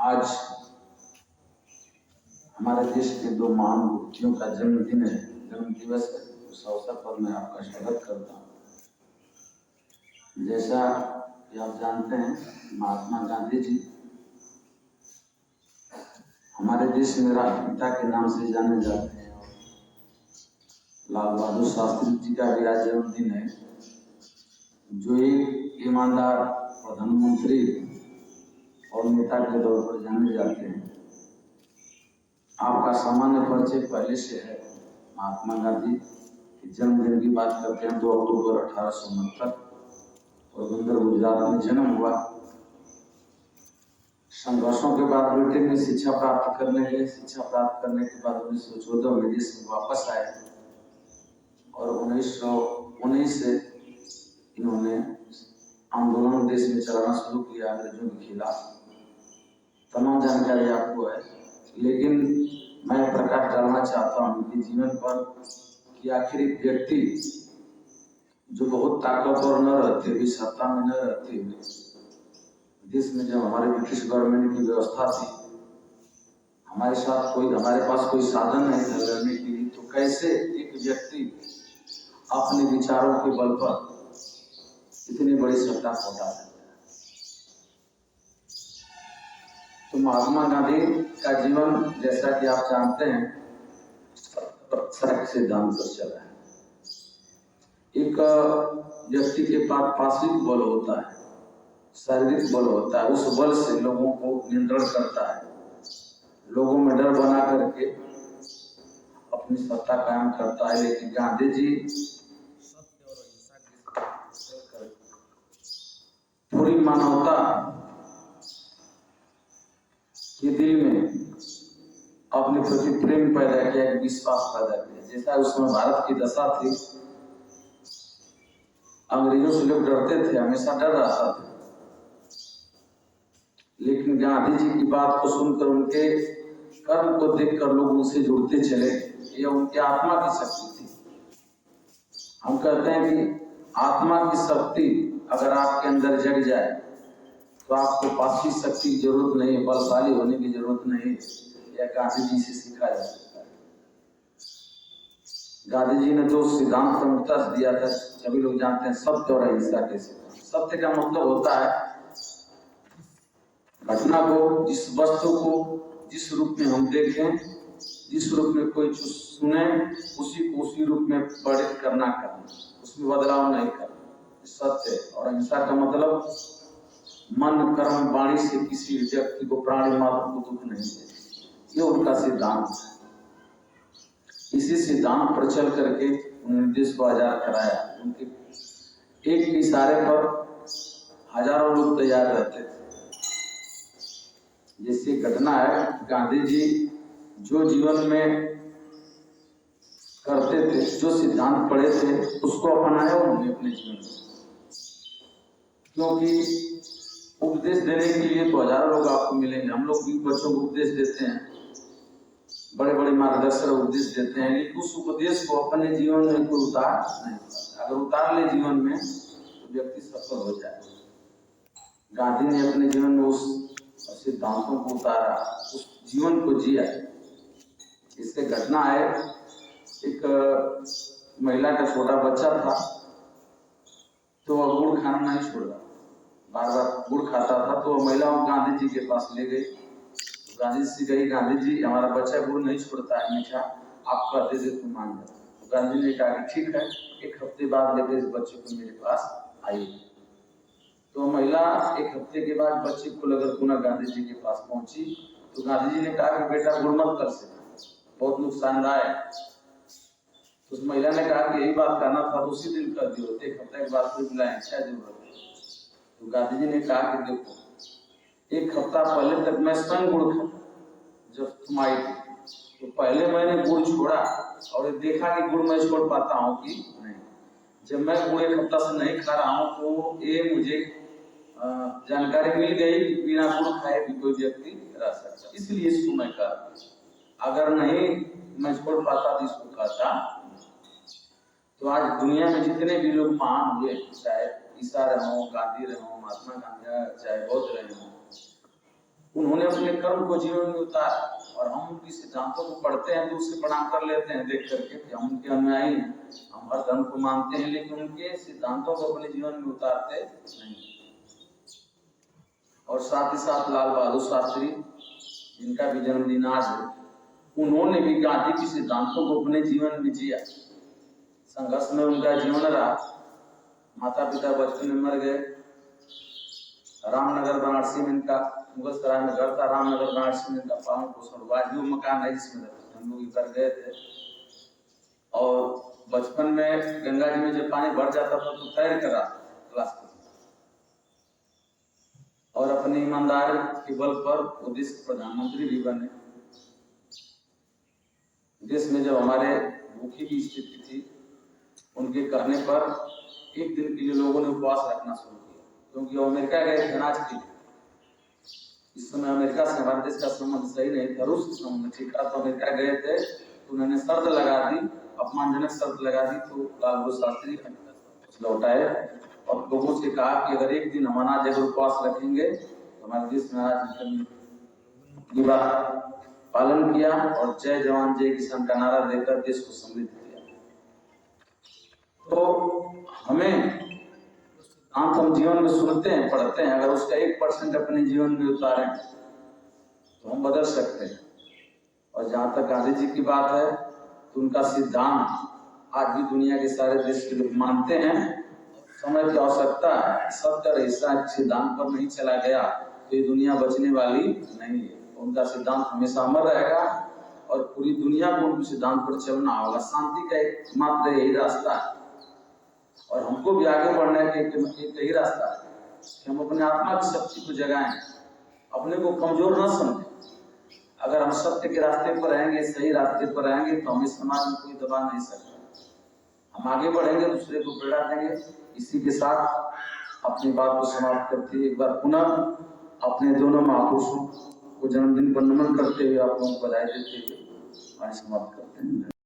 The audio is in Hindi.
आज हमारे देश के दो महान व्यक्तियों का जन्मदिन है, जन्म दिवस है। उस अवसर पर मैं आपका स्वागत करता हूँ। जैसा कि आप जानते हैं, महात्मा गांधी जी हमारे देश में राष्ट्रपिता के नाम से जाने जाते हैं। लाल बहादुर शास्त्री जी का भी आज जन्मदिन है, जो एक ईमानदार प्रधानमंत्री और नेता के तौर पर जाने जाते हैं। आपका सामान्य परिचय पहले से है। महात्मा गांधी के जन्मदिन की बात करते हैं। 2 अक्टूबर 1869 पोरबंदर गुजरात में जन्म हुआ। संघर्षों के बाद ब्रिटेन में शिक्षा प्राप्त करने गए। शिक्षा प्राप्त करने के बाद 1914 में देश में वापस आए और 1919 से इन्होंने आंदोलन देश में चलाना शुरू किया अंग्रेजों के खिलाफ। तमाम जानकारी आपको है, लेकिन मैं प्रकाश डालना चाहता हूँ उनके जीवन पर कि आखिर एक व्यक्ति जो बहुत ताकतवर न रहते हुए, सत्ता में न रहते हुए, देश में जब हमारे ब्रिटिश गवर्नमेंट की व्यवस्था थी, हमारे पास कोई साधन नहीं था लड़ने के लिए, तो कैसे एक व्यक्ति अपने विचारों के बल पर इतनी बड़ी सत्ता को उठा सकता है। तो महात्मा गांधी का जीवन, जैसा कि आप जानते हैं, सत्य सिद्धांत पर चला है। एक व्यक्ति के पास पार्श्विक बल होता है, शारीरिक बल होता है। उस बल से लोगों को नियंत्रण करता है, लोगों में डर बना करके अपनी सत्ता कायम करता है। लेकिन गांधी जी सत्य और अहिंसा के पूरी मानवता के दिल में अपने प्रति प्रेम पैदा किया, एक विश्वास पैदा किया। जैसा उस समय भारत की दशा थी, अंग्रेजों से लोग डरते थे, हमेशा डर रहा था। लेकिन गांधी जी की बात को सुनकर, उनके कर्म को देखकर लोग उनसे जुड़ते चले। ये उनकी आत्मा की शक्ति थी। हम कहते हैं कि आत्मा की शक्ति अगर आपके अंदर जग जाए तो आपको पार्श्विक शक्ति की जरूरत नहीं, बलशाली होने की जरूरत नहीं। यह गांधी जी से सीखा जा सकता है। गांधी जी ने जो सिद्धांत प्रमुखता से दिया था, सभी लोग जानते हैं, सत्य और अहिंसा के सिद्धांत। सत्य का मतलब होता है घटना को, जिस वस्तु को जिस रूप में हम देखें, जिस रूप में कोई सुने, उसी को उसी रूप में परिणत करना, उसमें बदलाव नहीं करना, सत्य। और अहिंसा का मतलब मन, कर्म, वाणी से किसी व्यक्ति को, प्राणी मात्र को दुख नहीं देना। ये उनका सिद्धांत है। इसी सिद्धांत पर चल करके उन्होंने देश को आजाद कराया। उनके एक के इशारे पर हजारों लोग तैयार रहते थे। जैसे घटना है, गांधी जी जो जीवन में करते थे, जो सिद्धांत पढ़े थे, उसको अपनाया उन्होंने अपने जीवन में। क्योंकि उपदेश देने के लिए तो हजारों लोग आपको मिलेंगे। हम लोग भी बच्चों को उपदेश देते हैं, बड़े बड़े मार्गदर्शक उपदेश देते हैं, लेकिन उस उपदेश को अपने जीवन में कोई उतार नहीं पाता। अगर उतार ले जीवन में तो व्यक्ति सफल हो जाए। गांधी ने अपने जीवन में उस सिद्धांतों को उतारा, उस जीवन को जिया। इससे घटना है, एक महिला का छोटा बच्चा था, तो वह गुड़ खाना नहीं छोड़ रहा, बार बार गुड़ खाता था। तो महिला गांधी जी के पास ले गई। तो गांधी जी से कही, गांधी जी हमारा बच्चा गुड़ नहीं छोड़ता है मीठा, आप कहते थे तो मान जाओ। तो गांधी जी ने कहा कि ठीक है, 1 हफ्ते बाद लेकर इस बच्चे को मेरे पास आइए। तो महिला 1 हफ्ते के बाद बच्चे को लेकर पुनः गांधी जी के पास पहुंची। तो गांधी जी ने कहा कि बेटा गुड़ मत कर से, बहुत नुकसानदायक है। तो उस महिला ने कहा कि यही बात करना था तो उसी दिन कर दियो, 1 हफ्ते के बाद फिर बुलाएं, क्या जरूरत है। तो गांधी जी ने कहा कि देखो, 1 हफ्ता पहले तक मैं स्वयं गुड़ खाता, जब तुम आई थी तो पहले मैंने गुड़ छोड़ा और देखा कि गुड़ मैं छोड़ पाता हूँ कि नहीं। जब मैं गुड़ 1 हफ्ता से नहीं खा रहा हूँ तो ये मुझे जानकारी मिल गई कि बिना गुड़ खाए भी कोई व्यक्ति रह सकता, इसलिए इसको मैं खाता। अगर नहीं मैं छोड़ पाता तो इसको खाता। तो आज दुनिया में जितने भी लोग महान हुए, चाहे ईसा रहे हों, गांधी रहे हों, महात्मा गांधी, चाहे बौद्ध रहे हों, उन्होंने अपने कर्म को जीवन में उतारा और हम उनके सिद्धांतों को पढ़ते हैं तो उससे प्रणाम कर लेते हैं देख करके कि हम उनके अनुयायी हैं, हम हर धर्म को मानते हैं, लेकिन उनके सिद्धांतों को अपने जीवन में उतारते नहीं। और साथ ही साथ लाल बहादुर शास्त्री, जिनका भी जन्मदिन आज है, उन्होंने भी गांधी के सिद्धांतों को अपने जीवन में जिया। संघर्ष में उनका जीवन रहा। माता पिता बचपन में मर गए। रामनगर बनारसी में इनका मुगल सराय में घर था, रामनगर बनारसी में इनका पालन पोषण हुआ। जो मकान है जिसमें हम लोग इधर गए थे। और बचपन में गंगा जी में जब पानी भर जाता था तो तैर कर आता क्लास में, और अपनी ईमानदारी के बल पर वो देश के प्रधानमंत्री भी बने। देश में जब हमारे भूखी की स्थिति थी, उनके कहने पर एक दिन के लिए लोगों ने उपवास रखना शुरू किया, क्योंकि वो अमेरिका गए थे अनाज के लिए। इस समय अमेरिका से हमारे देश का संबंध सही नहीं था, रूस से संबंध ठीक था, तो अमेरिका गए थे तो उन्होंने शर्त लगा दी, अपमानजनक शर्त लगा दी। तो लाल बहादुर शास्त्री लौटाए और लोगों से कहा कि अगर एक दिन हम अनाज अगर उपवास रखेंगे तो हमारे देश में अनाज की बात पालन किया और जय जवान जय किसान का नारा देकर देश को समृद्ध किया। तो हमें हम जीवन में सुनते हैं, पढ़ते हैं, अगर उसका 1% अपने जीवन में उतारें तो हम बदल सकते हैं। और जहां तक गांधी जी की बात है तो उनका सिद्धांत आज भी दुनिया के सारे देश के लोग मानते हैं। समय की आवश्यकता है, सत्य और अहिंसा सिद्धांत पर नहीं चला गया तो ये दुनिया बचने वाली नहीं है। उनका सिद्धांत हमेशा अमर रहेगा और पूरी दुनिया को उनके सिद्धांत पर चलना होगा। शांति का एकमात्र यही रास्ता है और हमको भी आगे बढ़ने का एक यही रास्ता है कि हम अपने आत्मा की शक्ति को जगाएं, अपने को कमजोर न समझें। अगर हम सत्य के रास्ते पर रहेंगे, सही रास्ते पर रहेंगे तो हमें समाज में कोई दबा नहीं सकता। हम आगे बढ़ेंगे, दूसरे को प्रेरणा देंगे। इसी के साथ अपनी बात को समाप्त करते हुए एक बार पुनः अपने दोनों महापुरुषों को जन्मदिन पर नमन करते हुए आप लोगों को बधाई देते हुए समाप्त करते हैं।